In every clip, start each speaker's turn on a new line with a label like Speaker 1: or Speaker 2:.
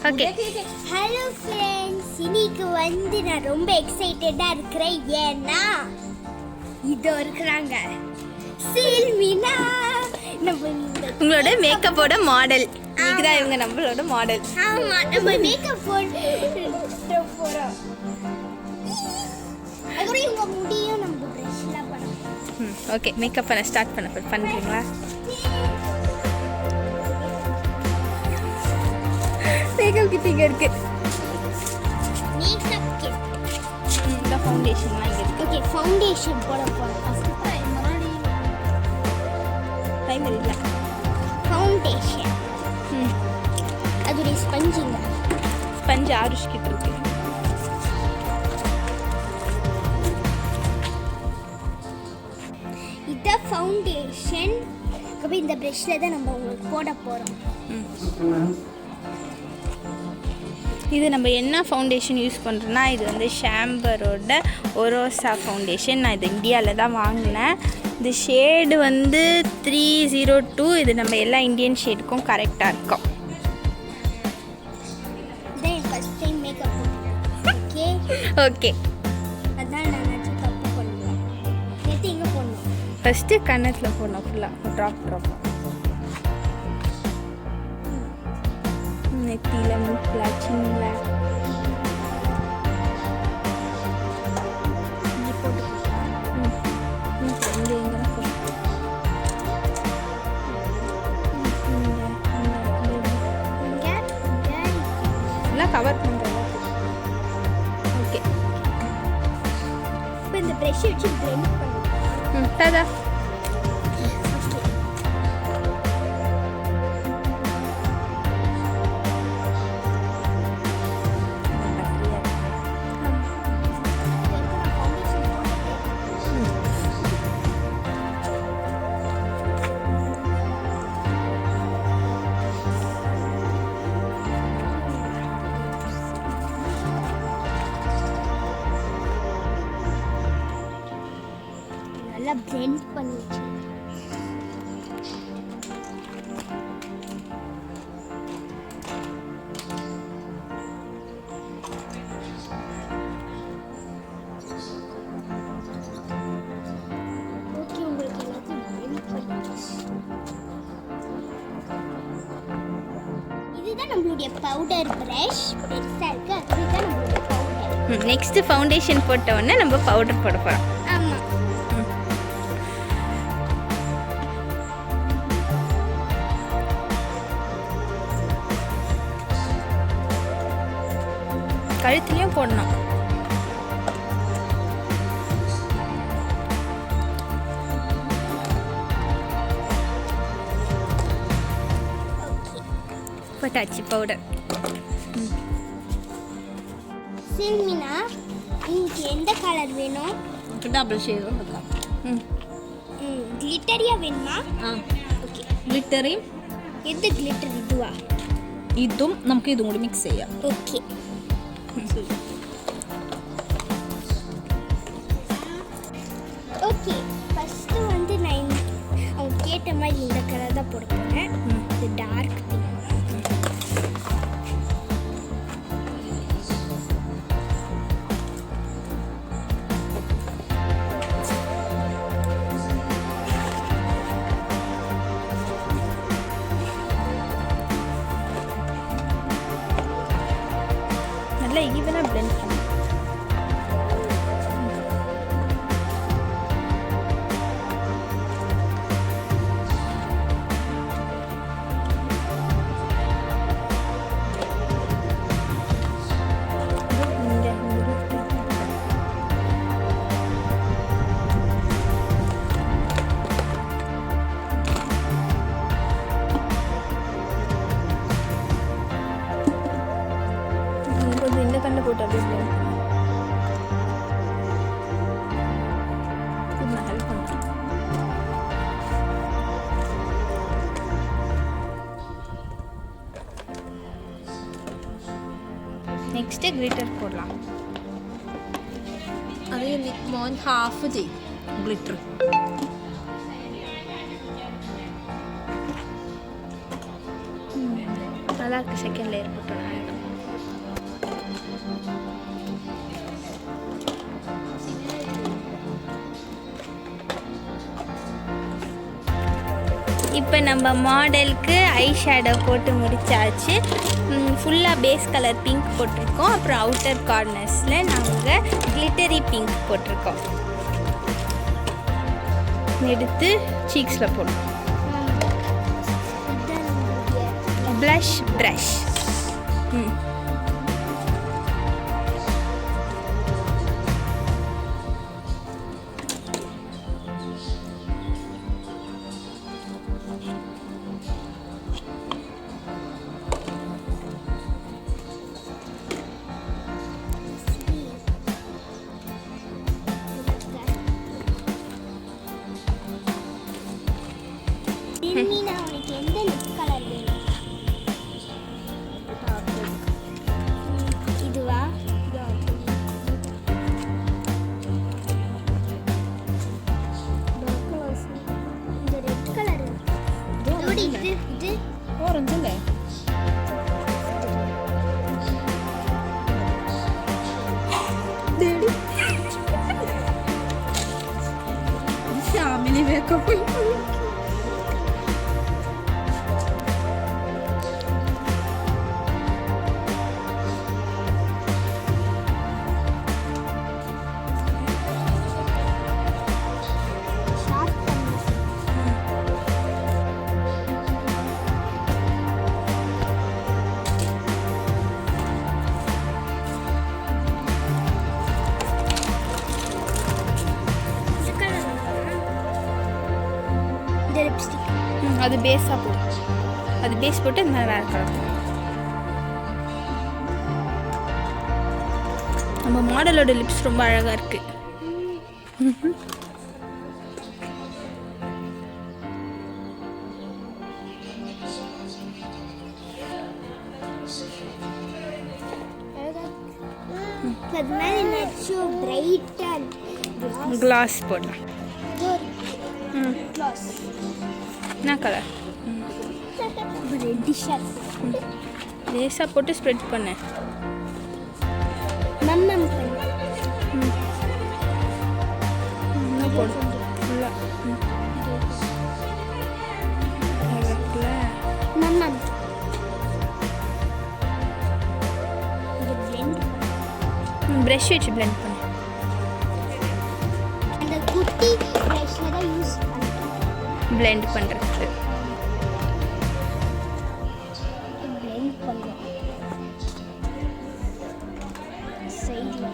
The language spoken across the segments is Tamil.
Speaker 1: ஓகே.
Speaker 2: ஹலோ ஃப்ரெண்ட்ஸ், இன்னைக்கு வந்து நான் ரொம்ப எக்ஸைட்டடா இருக்கிறேன். ஏன்னா இதோ இருக்கிறாங்க சில்மினா,
Speaker 1: உங்களோட மேக்கப்போட மாடல். இன்னைக்கு தான் இவங்க நம்மளோட மாடல்.
Speaker 2: ஆமா, நம்ம மேக்கப் போட போறோம். அப்புறம் இவங்க முடியும் நம்ம பிரஷ்லாம் பண்ணணும்.
Speaker 1: ஓகே, மேக்கப் பண்ண ஸ்டார்ட் பண்ணுறீங்களா? மேக்கப் கிட் இங்கே இருக்கு.
Speaker 2: மேக்கப் கிட்
Speaker 1: இந்த ஃபவுண்டேஷன்லாம் இங்கே இருக்கு.
Speaker 2: ஓகே, ஃபவுண்டேஷன் போட போறோம். ஃபர்ஸ்ட்
Speaker 1: டைம் இல்லை.
Speaker 2: ஃபவுண்டேஷன் அது ஒரு ஸ்பஞ்சிங்க.
Speaker 1: ஸ்பஞ்ச் ஆருஷ் கிட்ட இருக்கு.
Speaker 2: இத ஃபவுண்டேஷன் அப்படி இந்த பிரஷ்ல தான் நம்ம உங்களுக்கு போட போறோம்.
Speaker 1: இது நம்ம என்ன ஃபவுண்டேஷன் யூஸ் பண்ணுறோன்னா, இது வந்து ஷாம்பரோட ஒரோசா ஃபவுண்டேஷன். நான் இது இந்தியாவில் தான் வாங்கினேன். இந்த ஷேடு வந்து 302. இது நம்ம எல்லா இந்தியன் ஷேடுக்கும் கரெக்டாக இருக்கும்.
Speaker 2: இதான் first time makeup. Okay
Speaker 1: okay,
Speaker 2: அதான் நான் தப்பு பண்ணுவேன். நேற்று இங்கே போடணும்.
Speaker 1: ஃபஸ்ட்டு கன்னத்தில் போடணும் ஃபுல்லாக ட்ராப் நெத்தியில் மூக்கில் சின்னில் எல்லாம் கவர் பண்ணுறோம். ஓகே,
Speaker 2: இப்போ இந்த ப்ரஷ் வச்சு பிளெண்ட் பண்ணுவோம்.
Speaker 1: தாதா
Speaker 2: நல்லா பிளெண்ட் பண்ணி வச்சு ஓகே. உங்களுக்கு எல்லாத்தையும் பிளெண்ட் பண்ணியாச்சு. இதுதான் நம்மளுடைய பவுடர் பிரஷ். பெருசா இருக்கு. அதுதான் நம்மளுடைய பவுடர்.
Speaker 1: நெக்ஸ்ட் ஃபவுண்டேஷன் போட்ட உடனே நம்ம பவுடர் போட போகிறோம்.
Speaker 2: ஆமா,
Speaker 1: கழுத்துலையும் போடணும். போட்டாச்சு பவுடர்.
Speaker 2: சில்மினா, உங்களுக்கு எந்த கலர் வேணும்?
Speaker 3: டபுள் ஷேடும் இருக்கா?
Speaker 2: கிளிட்டரியா வேணுமா? ഓക്കെ.
Speaker 3: ഗ്ലിറ്ററി
Speaker 2: എന്ത് ഗ്ലിറ്റർ ഇതുവാ?
Speaker 3: ഇതും നമുക്ക് ഇതും കൂടി മിക്സ് ചെയ്യാം.
Speaker 2: ഓക്കെ. ஓகே, ஃபர்ஸ்ட் வந்து நான் அவங்க கேட்ட மாதிரி இந்த கலர் தான் போட போறேன். இது டார்க் பிங்க்.
Speaker 1: நல்லா ஈவனாக பிளெண்ட் பண்ணணும். கொஞ்சம் இந்த கண்ணை போட்டு அப்படியே blend பண்ணு. நான் ஹெல்ப் பண்ணுறேன். நெக்ஸ்ட்டு கிளிட்டர் போடலாம்.
Speaker 3: അത് മോൻ ഹാഫ് ചെയ്യും ഗ്ലിറ്റർ.
Speaker 1: நல்லா இருக்கு. செகண்ட் லேயர் போட்டோம். இப்போ நம்ம மாடலுக்கு ஐ ஷேடோ போட்டு முடிச்சாச்சு. ஃபுல்லாக பேஸ் கலர் பிங்க் போட்டிருக்கோம். அப்புறம் அவுட்டர் கார்னர்ஸில் நாங்கள் கிளிட்டரி பிங்க் போட்டிருக்கோம். எடுத்து சீக்ஸில் போடணும். Blush brush.
Speaker 2: உனக்கு எந்த லிப் கலர் வேணும்? இதுவா? இந்த ரெட் கலர் இது
Speaker 3: ഓറഞ്ച് അല്ലേ? ശ്യാമിനി മേക്കപ്പ്.
Speaker 2: லிப்ஸ்டிக்
Speaker 1: அது பேஸாக போடும். அது பேஸ் போட்டு இந்த மாதிரி வேறு கலர். நம்ம மாடலோட லிப்ஸ் ரொம்ப அழகாக இருக்குது.
Speaker 2: அது மாதிரி நெக்ஸ்ட் பிரைட்டாக
Speaker 1: கிளாஸ் போடலாம்.
Speaker 2: கிளாஸ்
Speaker 1: என்ன கலர்?
Speaker 2: ரெட்டிஷாக
Speaker 1: லேசாக போட்டு ஸ்ப்ரெட் பண்ணு.
Speaker 2: மம்மம்
Speaker 1: இன்னும் போடு ஃபுல்லாக.
Speaker 2: மம்மம் இது blend
Speaker 1: ப்ரஷ் வச்சு பிளெண்ட் பண்ணு.
Speaker 2: அந்த குட்டி ப்ரஷ்ல தான் யூஸ் பண்ணுறேன்
Speaker 1: பிளெண்ட் பண்ணுறதுக்கு.
Speaker 2: blend பண்ணுறோம் சைடில்.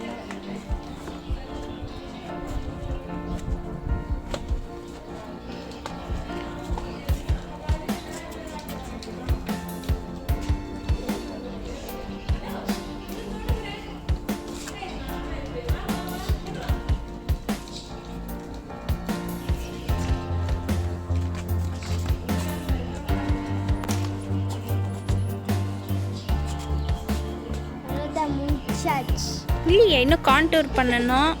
Speaker 2: முடிச்சாச்சு.
Speaker 1: இல்லையே, இன்னும் கான்டூர் பண்ணணும்,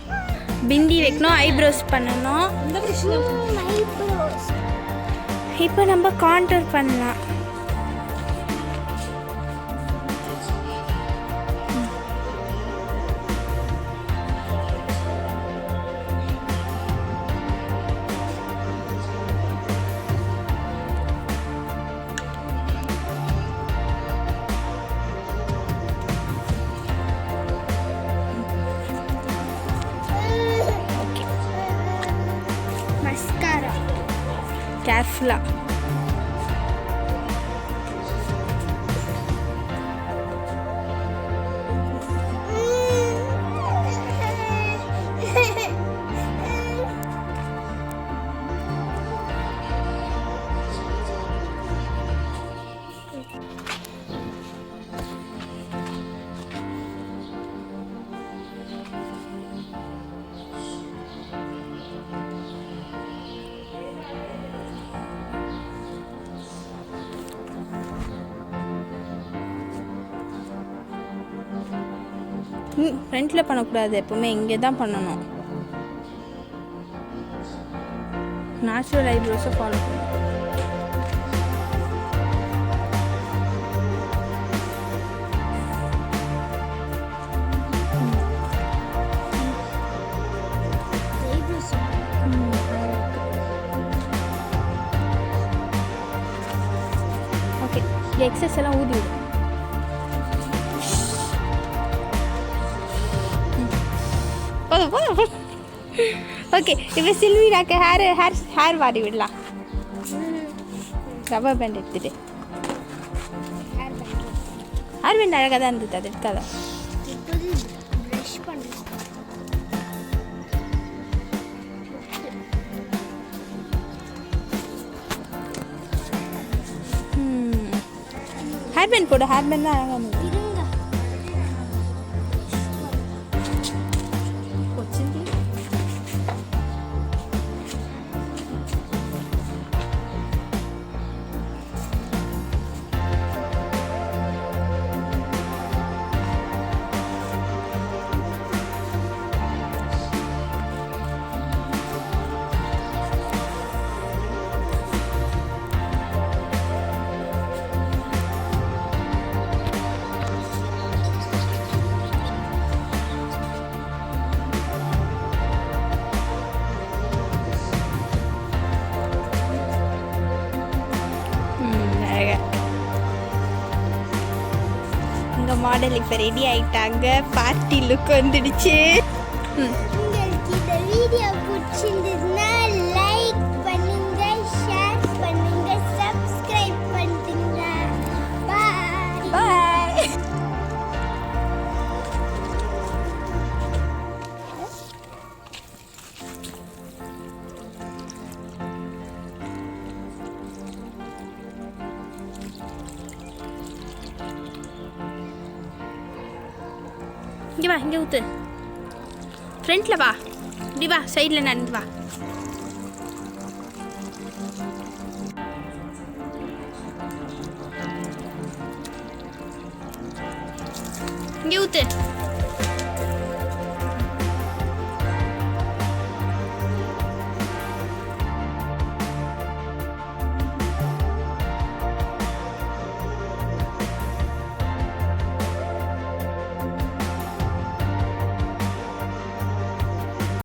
Speaker 1: பிந்தி வைக்கணும், ஐப்ரோஸ் பண்ணணும்.
Speaker 3: എന്താ പ്രശ്നം?
Speaker 2: ஐப்ரோஸ்
Speaker 1: இப்போ நம்ம கான்டூர் பண்ணலாம். ஓகே,
Speaker 2: மஸ்காரா
Speaker 1: கேர்ஃபுல்லாக. ஃப்ரண்ட்டில் பண்ணக்கூடாது, எப்போவுமே இங்கே தான் பண்ணணும். நேச்சுரல் ஐப்ரோஸை ஃபாலோ பண்ணணும்.
Speaker 2: ஐப்ரோஸ்
Speaker 1: இங்கே எக்ஸஸ் எல்லாம் ஊதி விடும். போதும் போதும். ஓகே, இப்போ சில்வினாக்கு ஹேர் வாரி விடலாம். ரப்பர் பேண்ட் எடுத்துட்டு. ஹேர் பேண்ட் அழகாக தான் இருந்தது, அது எடுக்காத.
Speaker 2: ப்ரஷ் பண்ணுறேன்.
Speaker 1: ஹேர் பேண்ட் போடு, ஹேர் பேண்ட் தான் அழகாக இருந்தது.
Speaker 2: இருங்க.
Speaker 3: వచ్చింది
Speaker 1: அழகா. உங்கள் மாடல் இப்போ ரெடி ஆயிட்டாங்க. பார்ட்டி லுக் வந்துடுச்சு.
Speaker 2: உங்களுக்கு இந்த வீடியோ பிடிச்சிருந்ததுன்னா லைக் பண்ணுங்க, ஷேர் பண்ணுங்க, சப்ஸ்கிரைப் பண்ணுங்க. பாய்.
Speaker 1: பாய். இங்கே வா, இங்கே ஊற்று. ஃப்ரண்ட்டில் வா, இப்படி வா, சைடில் நடந்து வா. இங்கே ஊற்று.